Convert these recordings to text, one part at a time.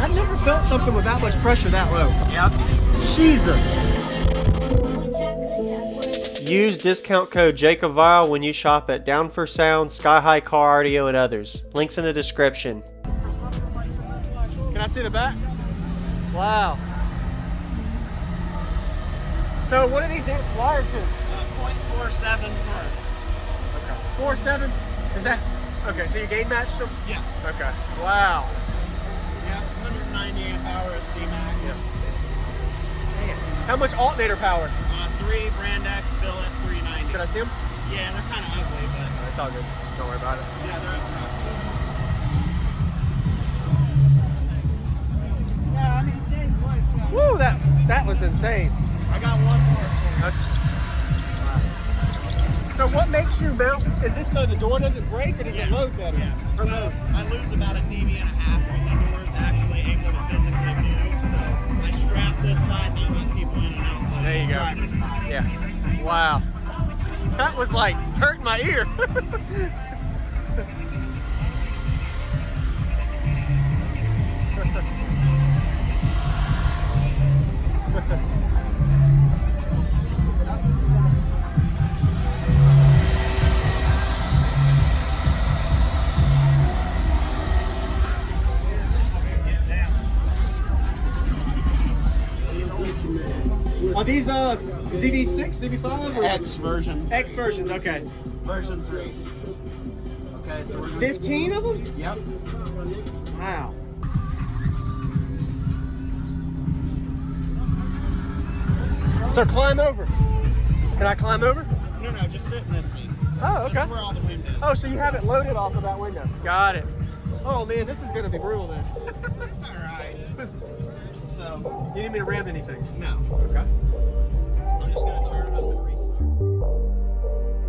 I've never felt something with that much pressure that low. Yep. Jesus. Use discount code JACOBVILE when you shop at Down for Sound, Sky High Car Audio, and others. Links in the description. Can I see the back? Wow. So what are these amps wired to? 0.47 current. Okay. 4.7? Is that? Okay, so you gain matched them? Yeah. Okay. Wow. Yeah, 190 amp hour is C-Max. Yeah. Man. How much alternator power? 3 Brand X billet 390. Can I see them? Yeah, they're kind of ugly, but It's all good. Don't worry about it. yeah, they're ugly. Yeah, I mean, today's was. Woo, that was insane. I got one more. Okay. So what makes you mount? Is this so the door doesn't break, or does it load better? Yeah. Or load? I lose about a dB and a half when the door is actually able to physically move. So I strap this side and let people in and out. There you go. Driver's side. Yeah. Wow. That was like hurting my ear. Are these ZV6, ZV5, or X version. X versions? Okay. Version 3. Okay, so we're 15 of them? Yep. Wow. So climb over. Can I climb over? No, just sit in this seat. Oh, This okay. is where all the wind is. Oh, so you have it loaded off of that window. Got it. Oh man, this is gonna be brutal then. That's alright. So, Do you need me to ram anything? no. Okay. I'm just going to turn it up and restart.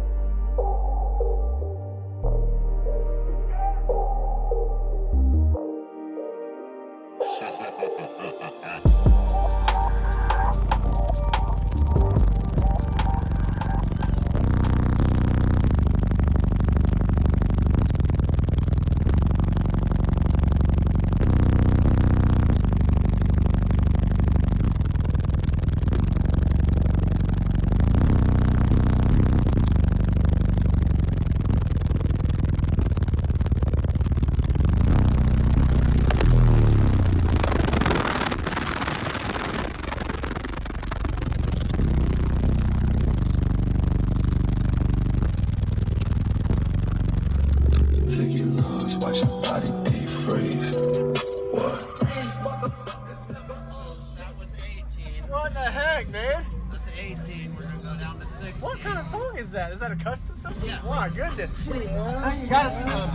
Take your loss, watch your body defreeze. What? That was 18. What the heck, man? That's 18. We're going to go down to 16. What kind of song is that? Is that a custom song? Yeah. My goodness. You gotta stop.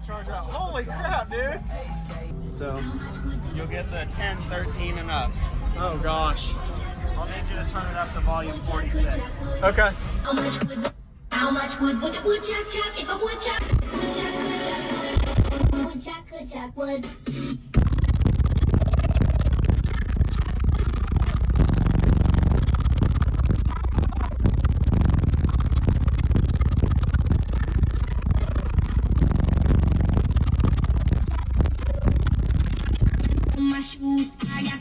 Charge up. Holy crap, dude. So, you'll get the 10, 13, and up. Oh gosh. I'll need you to turn it up to volume 46. Okay. How much would chuck if a woodchuck would. My shoes, I got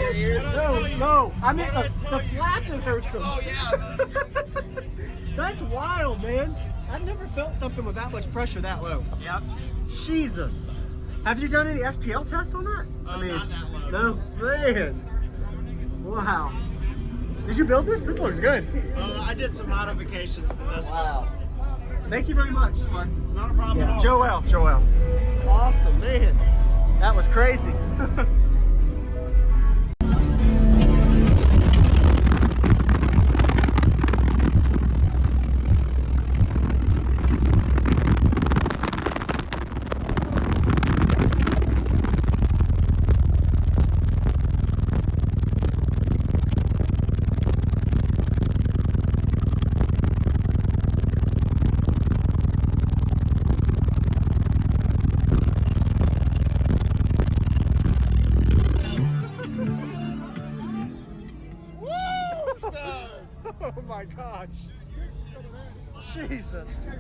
your ears? No. I mean, the flapping hurts them. Oh yeah. That's wild, man. I've never felt something with that much pressure that low. Yep. Jesus. Have you done any SPL tests on that? Not that low. No, man. Wow. Did you build this? This looks good. I did some modifications to this one. Wow. Thank you very much, Mark. Not a problem at all. Joel. Awesome, man. That was crazy. Oh my gosh. Jesus.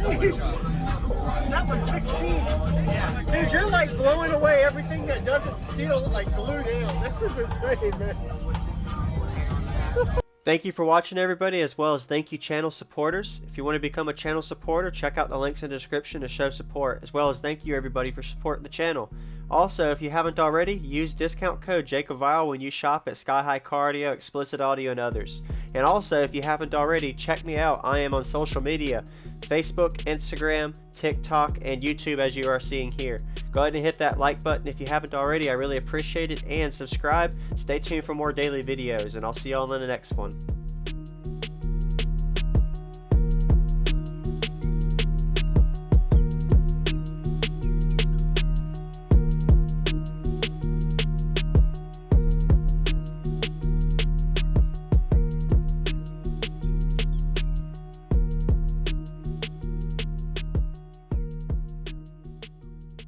Nice. That was 16. Yeah. Dude, you're like blowing away everything that doesn't seal, like glue down. This is insane, man. Thank you for watching, everybody, as well as thank you channel supporters. If you want to become a channel supporter, check out the links in the description to show support, as well as thank you everybody for supporting the channel. Also, if you haven't already, use discount code JACOBVILE when you shop at Sky High Cardio, Explicit Audio, and others. And also, if you haven't already, check me out. I am on social media, Facebook, Instagram, TikTok, and YouTube, as you are seeing here. Go ahead and hit that like button if you haven't already. I really appreciate it. And subscribe. Stay tuned for more daily videos, and I'll see you all in the next one.